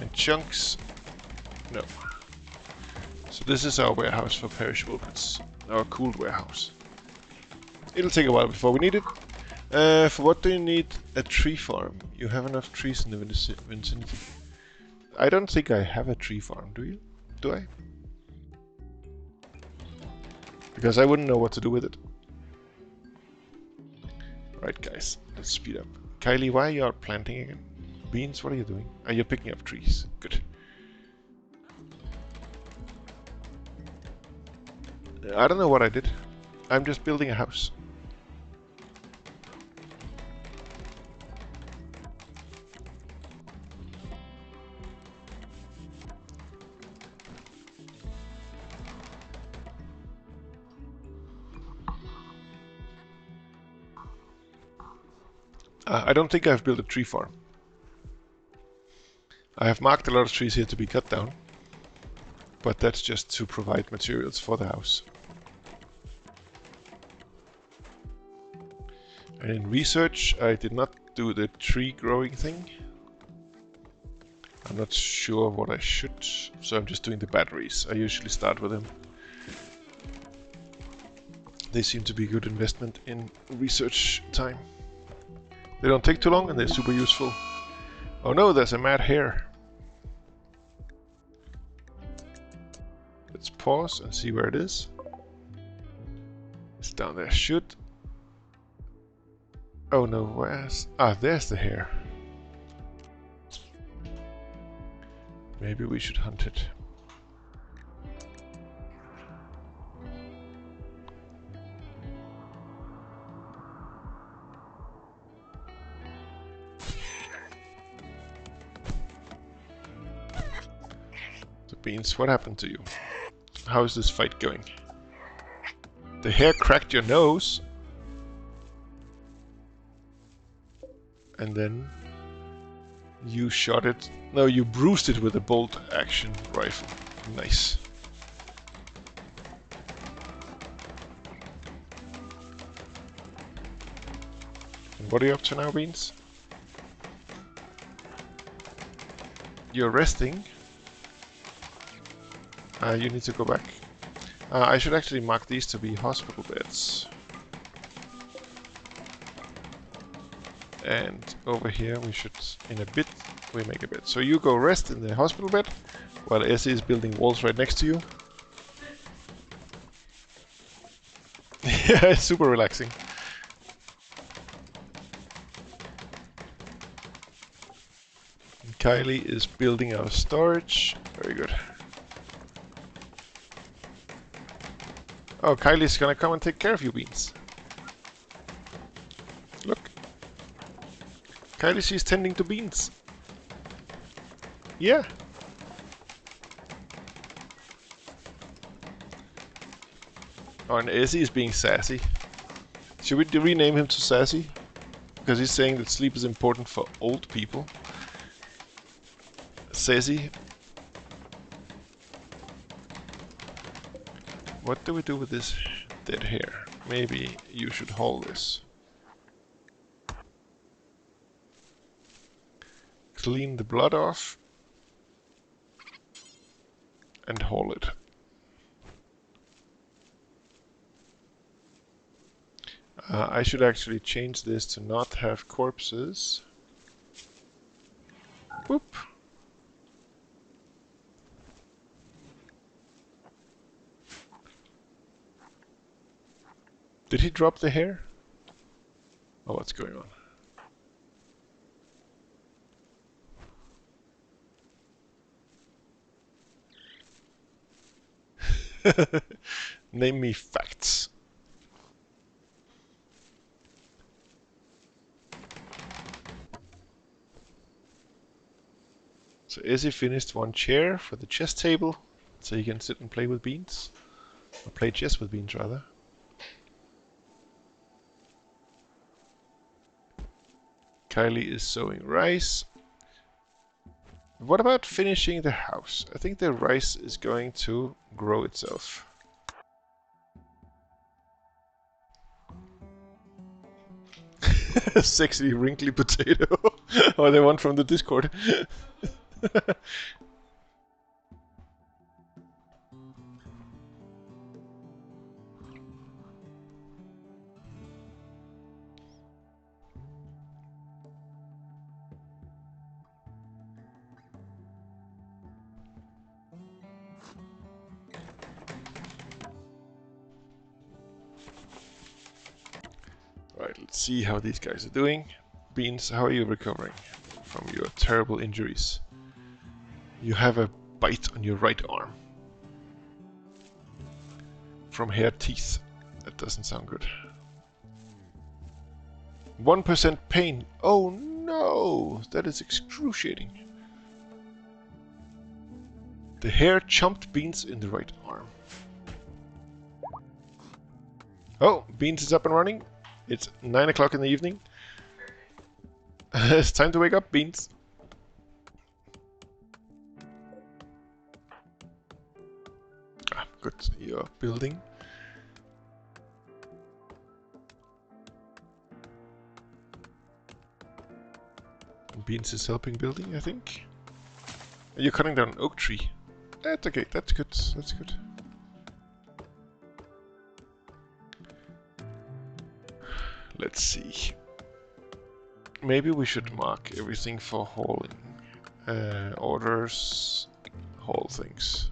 And chunks. No. So this is our warehouse for perishable goods. Our cooled warehouse. It'll take a while before we need it. For what do you need a tree farm? You have enough trees in the vicinity. I don't think I have a tree farm, do you? Do I? Because I wouldn't know what to do with it. Right, guys, let's speed up. Kylie, why are you out planting again? Beans, what are you doing? Are you picking up trees? Good. I don't know what I did. I'm just building a house. I don't think I've built a tree farm. I have marked a lot of trees here to be cut down, but that's just to provide materials for the house. And in research, I did not do the tree growing thing. I'm not sure what I should, so I'm just doing the batteries. I usually start with them. They seem to be a good investment in research time. They don't take too long and they're super useful. Oh no, there's a mad hare. Let's pause and see where it is. It's down there. Shoot. Oh no, where's... Ah, there's the hare. Maybe we should hunt it. So Beans, what happened to you? How is this fight going? The hare cracked your nose. And then you shot it. No, you bruised it with a bolt action rifle. Nice. And what are you up to now, Beans? You're resting. You need to go back. I should actually mark these to be hospital beds. And over here we should, in a bit, we make a bed. So you go rest in the hospital bed, while Essie is building walls right next to you. Yeah, it's super relaxing. And Kylie is building our storage. Very good. Oh, Kylie's gonna come and take care of you, Beans. Look. Kylie, she's tending to Beans. Yeah. Oh, and Essie is being sassy. Should we rename him to Sassy? Because he's saying that sleep is important for old people. Sassy. What do we do with this dead hair? Maybe you should haul this. Clean the blood off. And haul it. I should actually change this to not have corpses. Whoop. Did he drop the hair? Oh, what's going on? Name me facts. So Izzy finished one chair for the chess table, so you can sit and play with Beans. Or play chess with Beans, rather. Kylie is sowing rice. What about finishing the house? I think the rice is going to grow itself. Sexy wrinkly potato. Or the one from the Discord. Right, let's see how these guys are doing. Beans, how are you recovering from your terrible injuries? You have a bite on your right arm. From hair teeth. That doesn't sound good. 1% pain. Oh no! That is excruciating. The hair chomped Beans in the right arm. Oh, Beans is up and running. It's 9 o'clock in the evening. It's time to wake up, Beans. Ah, good. You're building. Beans is helping building, I think. You're cutting down an oak tree. That's okay. That's good. That's good. Let's see. Maybe we should mark everything for hauling. Orders, haul things.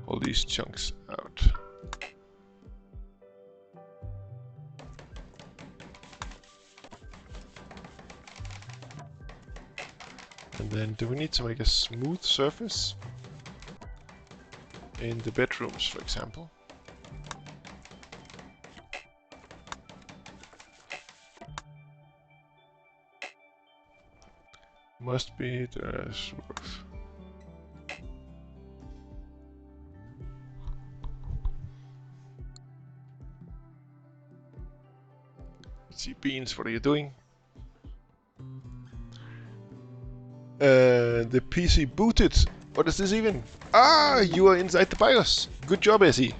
All these chunks out. And then do we need to make a smooth surface? In the bedrooms, for example. Must be the roof. Let's see, Beans, what are you doing? The PC booted. What is this even? Ah, you are inside the BIOS. Good job, Essie.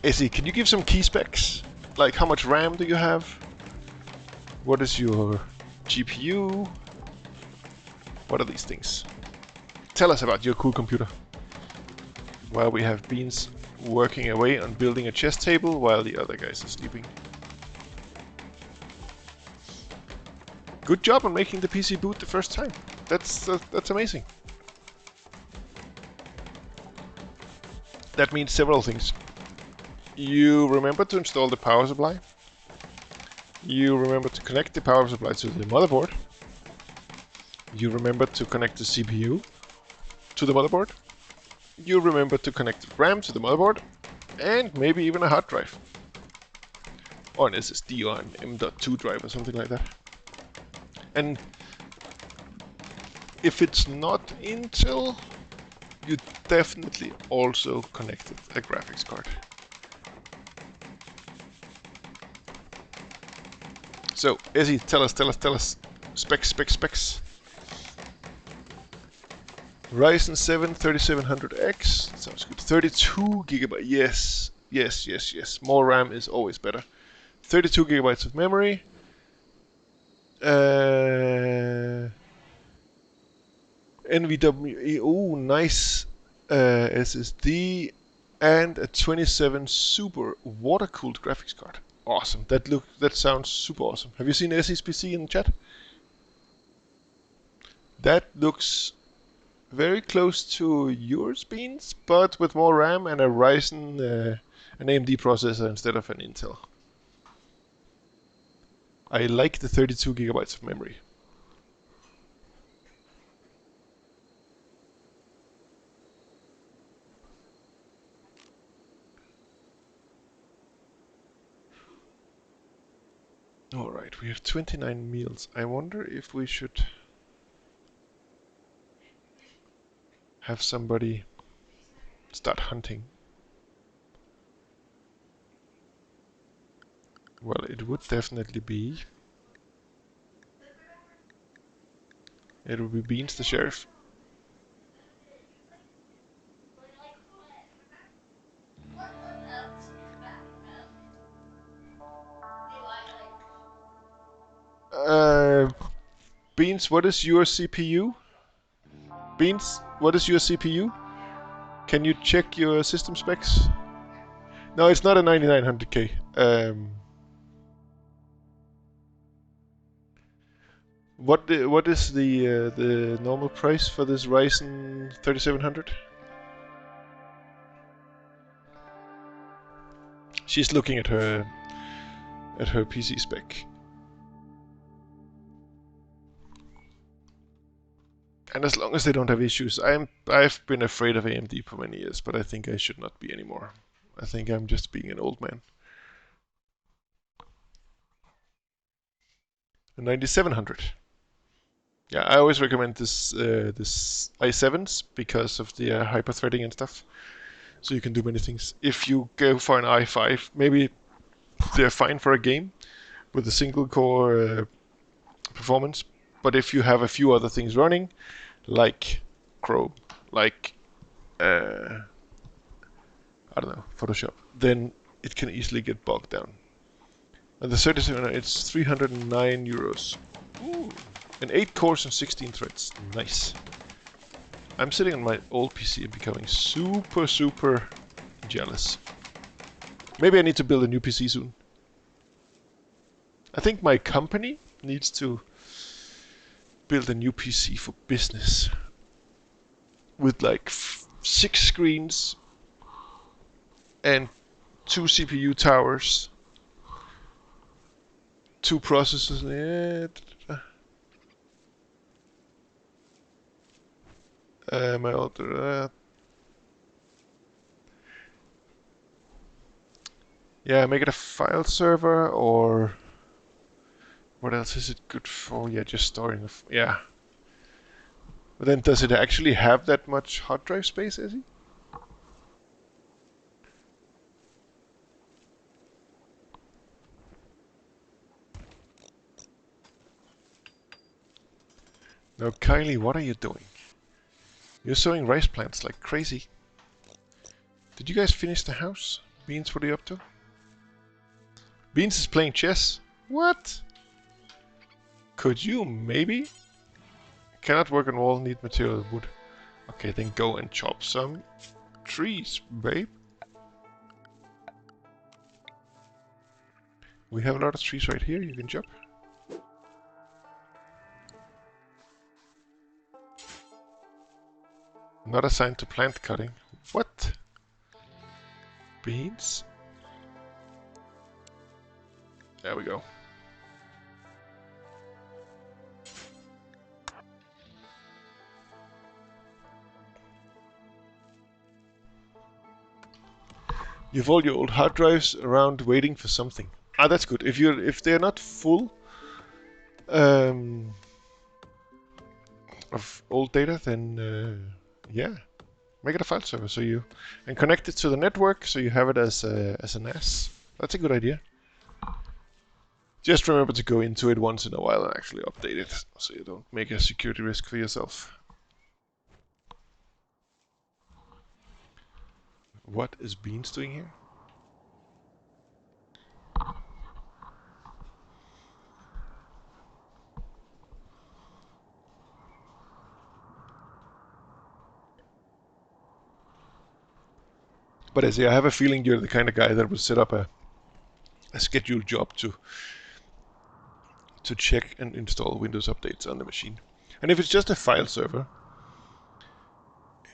Essie, can you give some key specs? Like, how much RAM do you have? What is your GPU? What are these things? Tell us about your cool computer. While we have Beans working away on building a chess table while the other guys are sleeping. Good job on making the PC boot the first time. That's amazing. That means several things. You remember to install the power supply. You remember to connect the power supply to the motherboard. You remember to connect the CPU to the motherboard. You remember to connect the RAM to the motherboard. And maybe even a hard drive. Or an SSD or an M.2 drive or something like that. And if it's not Intel, you definitely also connected a graphics card. So, Essie, tell us. Specs. Ryzen 7 3700X, sounds good. 32 gigabyte, yes. More RAM is always better. 32 gigabytes of memory. NVMe, oh nice, SSD, and a 27 super water-cooled graphics card. Awesome. That sounds super awesome. Have you seen Essie's PC in the chat? That looks very close to yours, Beans, but with more RAM and a Ryzen, an AMD processor instead of an Intel. I like the 32 gigabytes of memory. Alright, we have 29 meals. I wonder if we should have somebody start hunting. Well, it would definitely be... It would be Beans the Sheriff. Beans, what is your CPU? Beans, what is your CPU? Can you check your system specs? No, it's not a 9900K. What is the normal price for this Ryzen 3700? She's looking at her PC spec. And as long as they don't have issues, I've been afraid of AMD for many years, but I think I should not be anymore. I think I'm just being an old man. A 9700. Yeah, I always recommend this i7s because of the hyper-threading and stuff. So you can do many things. If you go for an i5, maybe they're fine for a game with a single core performance. But if you have a few other things running, like Chrome, like I don't know, Photoshop, then it can easily get bogged down. And the 37, it's 309 euros. Ooh. And 8 cores and 16 threads. Nice. I'm sitting on my old PC and becoming super, super jealous. Maybe I need to build a new PC soon. I think my company needs to build a new PC for business. With like 6 screens and 2 CPU towers, 2 processors. My other. Yeah, make it a file server, or what else is it good for? Yeah, just storing. Yeah. But then, does it actually have that much hard drive space, Izzy? No, Kylie, what are you doing? You're sowing rice plants like crazy. Did you guys finish the house? Beans, what are you up to? Beans is playing chess. What? Could you maybe? Cannot work on wall, need material wood. Okay, then go and chop some trees, babe. We have a lot of trees right here, you can chop. Not assigned to plant cutting. What? Beans? There we go. You have all your old hard drives around waiting for something. Ah, that's good. If they're not full of old data, then yeah, make it a file server and connect it to the network so you have it as a NAS. That's a good idea. Just remember to go into it once in a while and actually update it so you don't make a security risk for yourself. What is Beans doing here? But I have a feeling you're the kind of guy that will set up a scheduled job to check and install Windows updates on the machine. And if it's just a file server,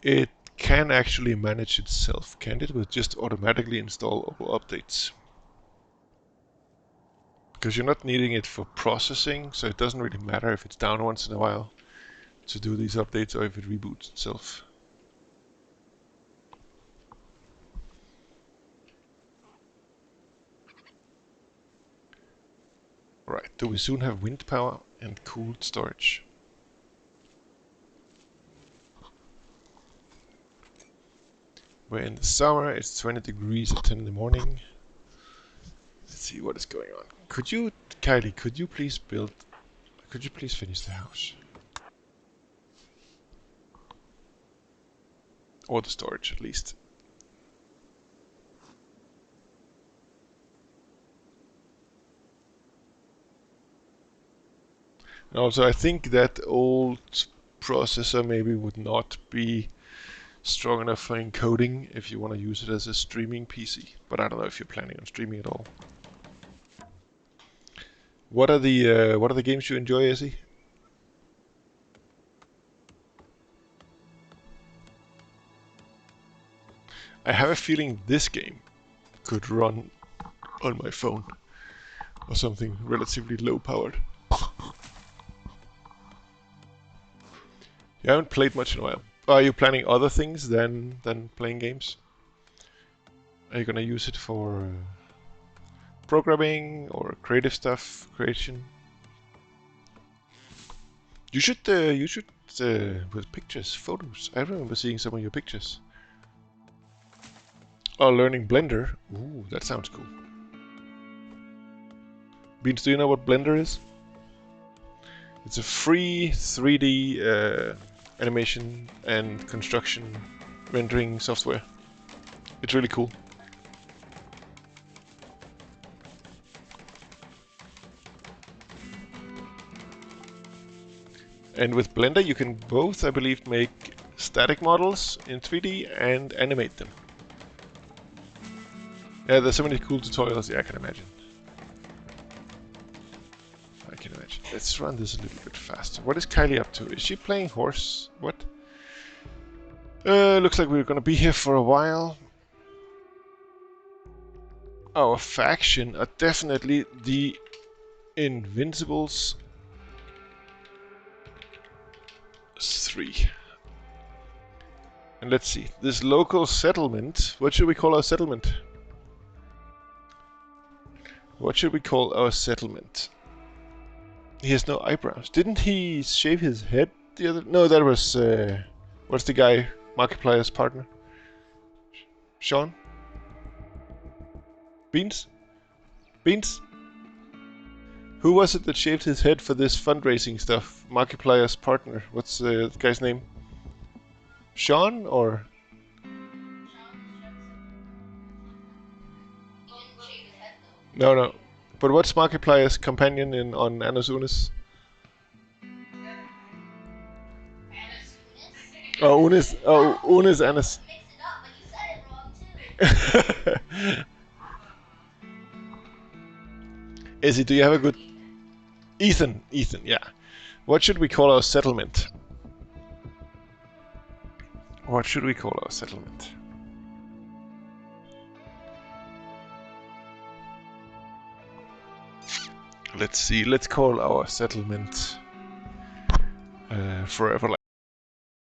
it can actually manage itself, can't it? With just automatically install all updates. Because you're not needing it for processing, so it doesn't really matter if it's down once in a while to do these updates or if it reboots itself. Right, do we soon have wind power and cooled storage? We're in the summer, it's 20 degrees at 10 in the morning. Let's see what is going on. Could you, Kylie, could you please finish the house? Or the storage, at least. And also, I think that old processor maybe would not be strong enough for encoding if you want to use it as a streaming PC. But I don't know if you're planning on streaming at all. What are the games you enjoy, Izzy? I have a feeling this game could run on my phone or something relatively low powered. You haven't played much in a while. Are you planning other things than playing games? Are you gonna use it for programming or creative stuff, creation? You should with pictures, photos. I remember seeing some of your pictures. Oh, learning Blender. Ooh, that sounds cool. Beans, do you know what Blender is? It's a free 3D animation and construction rendering software. It's really cool. And with Blender you can both, I believe, make static models in 3D and animate them. Yeah, there's so many cool tutorials. Yeah, I can imagine. I can imagine. Let's run this a little bit faster. What is Kylie up to? Is she playing horse? What? Looks like we're gonna be here for a while. Our faction are definitely the Invincibles 3. And let's see. This local settlement. What should we call our settlement? What should we call our settlement? He has no eyebrows. Didn't he shave his head the other? No, that was what's the guy? Markiplier's partner. Sean? Beans? Beans? Who was it that shaved his head for this fundraising stuff? Markiplier's partner. What's the guy's name? Sean or? No, no. But what's Markiplier's companion in on Anus Unis? Oh, Unis. Oh, Unis Anus. Izzy, do you have a good... Ethan, yeah. What should we call our settlement? What should we call our settlement? Let's see, let's call our settlement Forever